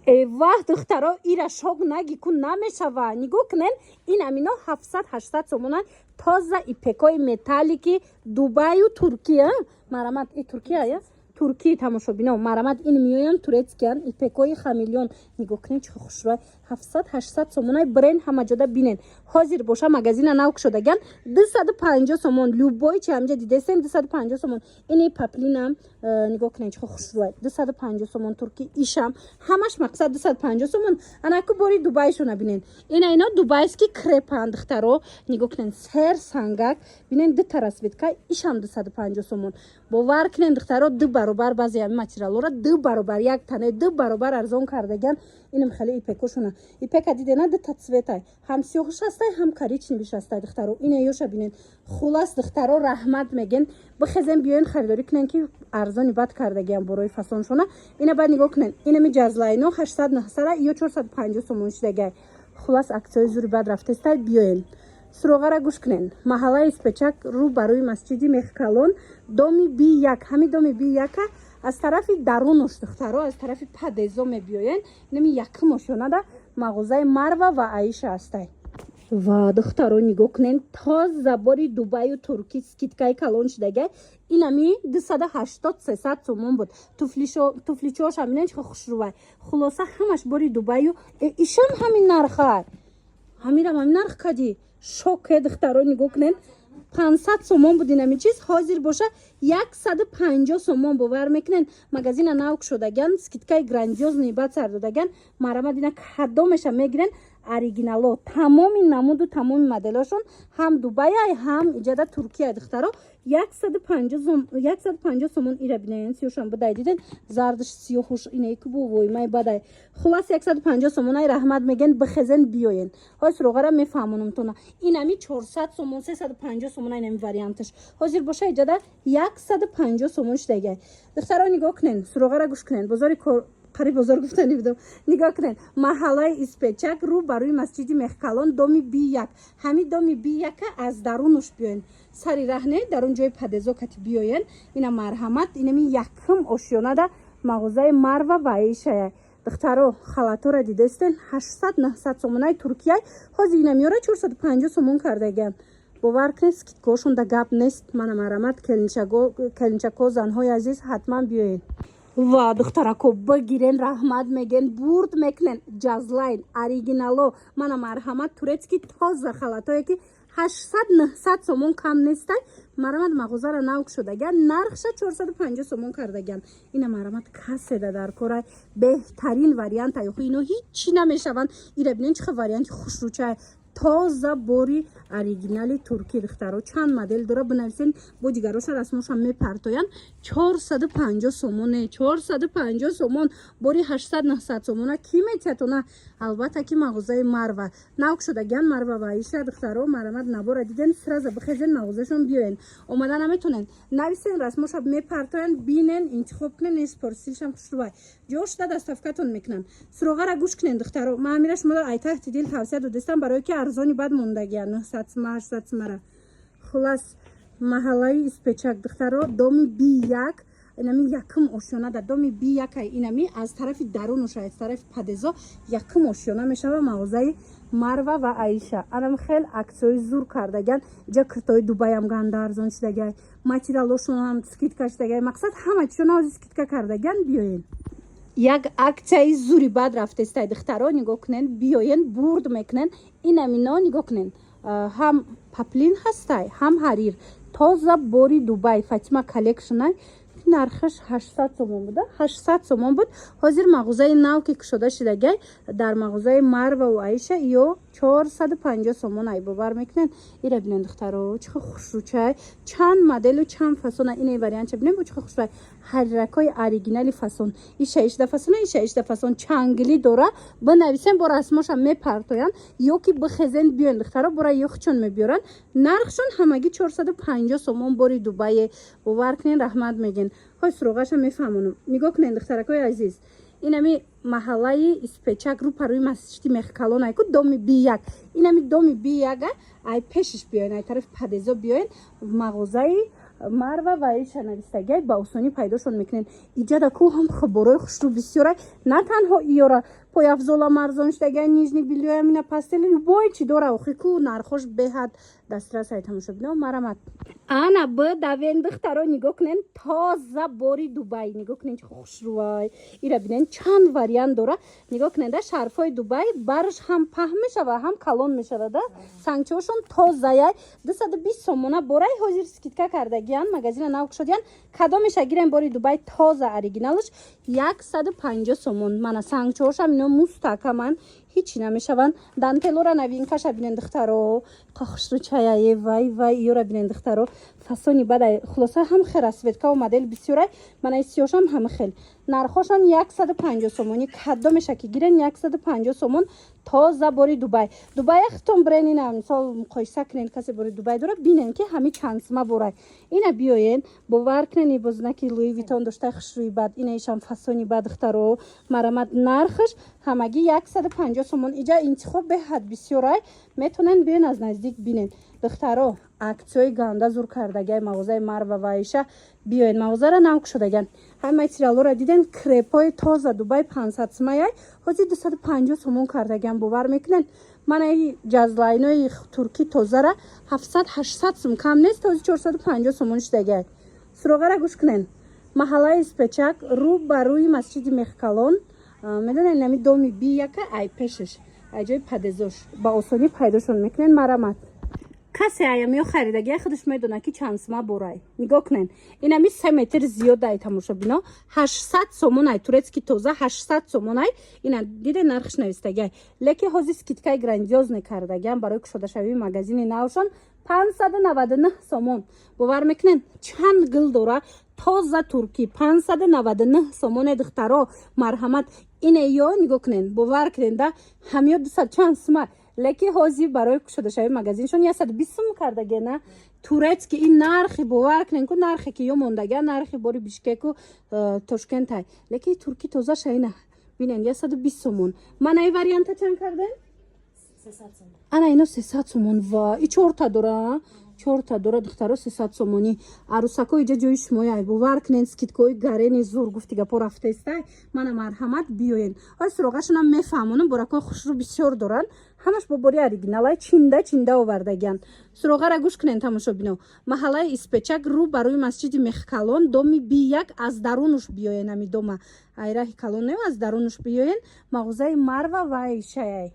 ваҳ духтаро ира шок наги кун намешава нигоҳ кунен ин амино 700-800 сомона тоза ипекои металлики Дубаю Туркия марамад и Туркия я Туркия тамошобино марамад ин миёян турецкиян ипекои хамелеон нигоҳ кунен чӣ хушрӯй 700-800 сомонаи бренд ҳама ҷода бинен ҳозир боша магазина нав кушодаган 250 сомон любой чи ҳамҷа дидесен 250 сомон ини паплинам нигоҳ кунен чӣ хушрӯй 250 сомон турки ишам ҳамаш мақсад 250 сомон анаку бори дубайшо набинен ина ино дубайски крепан духтаро нигоҳ кунен сер сангак бинен дута расветка ишам 250 сомон бовар кунен духтаро ду баробар баъзе ҳами материалора ду баробар як тане ду баробар арзон кардаган инам хеле ипекошуна ипека дидена дута цветай ҳам сиёҳуш ҳастай ҳам коричневиш ҳастай духтаро ина ёша бинен хулас духтаро раҳмат мегӯен бихезен биёен харидорӣ кунен ки арзони бад кардагиам борои фасоншона ина баъд нигоҳ кунен инами ҷазлайно 800-900 ё 450 сомон шидагай хулас аксияи зури бад рафтестай биёен суроғара гӯш кунен маҳаллаи спечак рӯ барои масҷиди мехкалон доми B1 ҳами доми B1 аз тарафи дарунуш духтаро аз тарафи падезо мебиёен нами якм ошёнада мағозаи Марва ва Аиша ҳастай ва духтаро нигоҳ кунен тоза бори Дубаю турки скидкаи калон шидагай инами 280-300 сомон буд туфличош ҳаминен чихо хушрӯвай хулоса ҳамаш бори Дубаю ишам ҳамин нархай ҳамирам ҳамин нарх кади шоке духтаро нигоҳ кунен 500 сомон буд инами чиз ҳозир боша 150 сомон бовар мекунен магазина нав кушодаган скидкаи грандиозни бад сар додаган марамад ина кадомеша мегирен оригинало тамоми намуду тамоми моделошон ҳам Дубайай ҳам иҷада Туркия духтаро 150 сомон ира бинен сиёшам будай диден зардиш сиёҳуш инае ки бовой май бадай хулас 150 сомонай раҳмат мегӯен бихезен биёен ҳой суроғара мефаҳмонумтона инами 400 сомон 350 сомонай инами варианташ ҳозир боша иҷада 150 сомон шидагай духтаро нигоҳ кунен суроғара гӯш кунен бозори қари бозор гуфтани будам нигоҳ кунен маҳаллаи испечак рӯ барои масҷиди мехкалон доми B1 ҳами доми B1 аз дарунуш биёен сари раҳне дар он ҷои падезо кати биёен ина марҳамат инами якм ошёнада мағозаи Марва ва Аишая духтаро халатора дидестен 800-900 сомонаи туркияй ҳозир инамиёра 450 сомон кардаган бовар кунен скидкошон да гап нест мана марҳамат келинчако занҳои азиз ҳатман биёен ва духтарако бигирен раҳмат мегӯен бурд мекунен ҷазлайн оригинало мана марҳамат турецки тоза халатое ки 800-900 сомон кам нестай марамад мағозара нав кушодаган нархша 450 сомон кардаган ина марамад каседа дар корай беҳтарин вариант аюхи ино ҳичи намешаванд ира бинен чихо варианти хушрӯчай тоза бори оригинали турки духтаро чанд модел дора бинависен бо дигароша расмоша мепартоян 450 сомоне 450 сомон бори 800-900 сомона ки метиятона албатта ки мағозаи Марва нав кушодаган Марва ва Аиша духтаро марамад набора диден сраза бихезен мағозашон биёен омада наметонен нависен расмоша мепартоян бинен интихоб кунен спортстилшам хушрӯвай ҷошда доставкатон мекунам суроғара гӯш кунен духтаро ма ҳамира шумо айтахти дил тавсия додестам барое ки арзони бад мондагия 900 сомара хулас маҳаллаи испечак духтаро доми B1 инами якм ошёна да доми B1 инами аз тарафи дарунуша аз тарафи падезо якм ошёна мешава мағозаи Марва ва Аиша анам хел аксиёи зур кардаган ҷакртои Дубайам ганда арзон шидагай материалошонам скидка шидагай мақсад ҳама чишона ҳозир скидка кардаган биёен як аксияи зури бад рафтестай духтаро нигоҳ кунен биёен бурд мекунен инамино нигоҳ кунен ҳам паплин ҳастай ҳам ҳарир тоза бори Дубай Фатима коллекшнай нархаш 800 сомон буда 800 сомон буд ҳозир мағозаи нав ки кушода шидагай дар мағозаи Марва ва Аиша ё 450 сомон ай бовар мекунен ира бинен духтаро чихо хушрӯчай чанд моделу чанд фасона инаи вариантча бинен бо чихо хушрӯчай ҳарракои оригинали фасон ишаишда фасона ишаишда фасон чангли дора бинависен бо расмоша мепартоян ё ки бихезен биёен духтаро бора ёхчон мебиёран нархшон ҳамагӣ 450 сомон бори Дубае бовар кунен раҳмат мегӯен ҳой суроғаша мефаҳмонам нигоҳ кунен духтаракои азиз инами маҳаллаи испечак рӯ парои масҷиди мехкалон айку доми B1 инами доми B1 ай пешиш биёен ай тарафи падезо биёен мағозаи марва ва аиша навистагиай ба осонӣ пайдошон мекунен. Иҷада ку ҳам хаборои хушрӯ бисёрай. На танҳо иёра пояфзола марзонштагиай нижни билёя мина пастели любое чӣ дора охи ку нархош беҳад дастрасай тамошобино марамат. Ана б давен духтаро нигоҳ кунен тоза бори Дубай. Нигоҳ кунен чӣ хушрӯай. Ира бинен чанд вариант дора. Нигоҳ кунен да шарфҳои Дубай барш ҳам паҳн мешава ҳам калон мешава да. Сангчиҳошон тозаяй 220 сомона борай ҳозир скидка кардагиян магазина нав кушодиян. Кадомеша гирем бори Дубай тоза оригиналаш 150 сомон. Мана сангчиҳошам ино мустаҳкаман ҳичи намешаванд. Дантелора новинкаша бинен духтаро қохушрӯ чаяе вай вай иёра бинен духтаро фасони бадай хулоса ҳам хела светкаву модель бисёрай. Мана сиёшам ҳама хел нархошон 150 сомони кадомеша ки гирен 150 сомон тоза бори Дубай. Дубай хитон брен ина мисол муқоиса кунен касе бори Дубай дора бинен ки ҳами чансма борай. Ина биёен бовар кунен бо знаки Луи Витон доштай хушрӯи бад. Ина ишам фасони бад духтаро марамат нархаш ҳамаги 150 сомон. Иҷа интихоб беҳад бисёрай. Метонен биёен аз наздик бинен духтаро аксияи ганда зур кардагиай мағозаи марва ва аиша биёен мағозара нав кушодагиан ҳай материалора диден крепои тоза Дубай 500 сомаяй ҳозир 250 сомон кардагиан бовар мекунен. Мана ҷазлайнои турки тозара 700-800 сом кам нест ҳозир 450 сомон шудагиай. Суроғара гӯш кунен маҳаллаи Спечак рӯ ба рӯи масҷиди Мехкалон медонен нами доми бияка ай пешаш айҷои падезош ба осонӣ пайдошон мекунен марамат. Касе аямиё харидагия худаш медона ки чансма борай. Нигоҳ кунен инами 3 метр зиёдай тамошобино 800 сомонай турецки тоза 800 сомонай ина диде нархш навистагиай леки ҳозир скидкаи грандиозне кардагиам барои кушодашавии магазини навшон 599 сомон бовар мекунен чанд гил дора тоза турки 599 сомоне духтаро марҳамат ина ё нигоҳ кунен бовар кунен да ҳамё 200 чанд сума леки ҳозир барои кушодашавии магазиншон 120 сум кардагена турецки ин нархи бовар кунен ку нархе ки ё мондагия нархи бори Бишкеку Тошкентай леки турки тоза шаина бинен 120 сомон. Мана ин варианта чанд карден 300 сомон. Ана ино 300 сомон ва и 4 дора 4 дора духтаро 300 сомони арусако иҷа ҷои шумояй бовар кунен скидкои гарени зур гуфти гапо рафтаистай мана марҳамат биёен ой суроғашонам мефаҳмонам боракои хушрӯ бисёр доранд ҳамаш бо бори оригиналай чинда овардагиан. Суроғара гӯш кунен тамошобино маҳаллаи Испечак рӯ ба рӯи масҷиди Мехкалон доми B1 аз дарунуш биёен ами дома айраҳи калон не аз дарунуш биёен мағозаи марва ва аишаяй.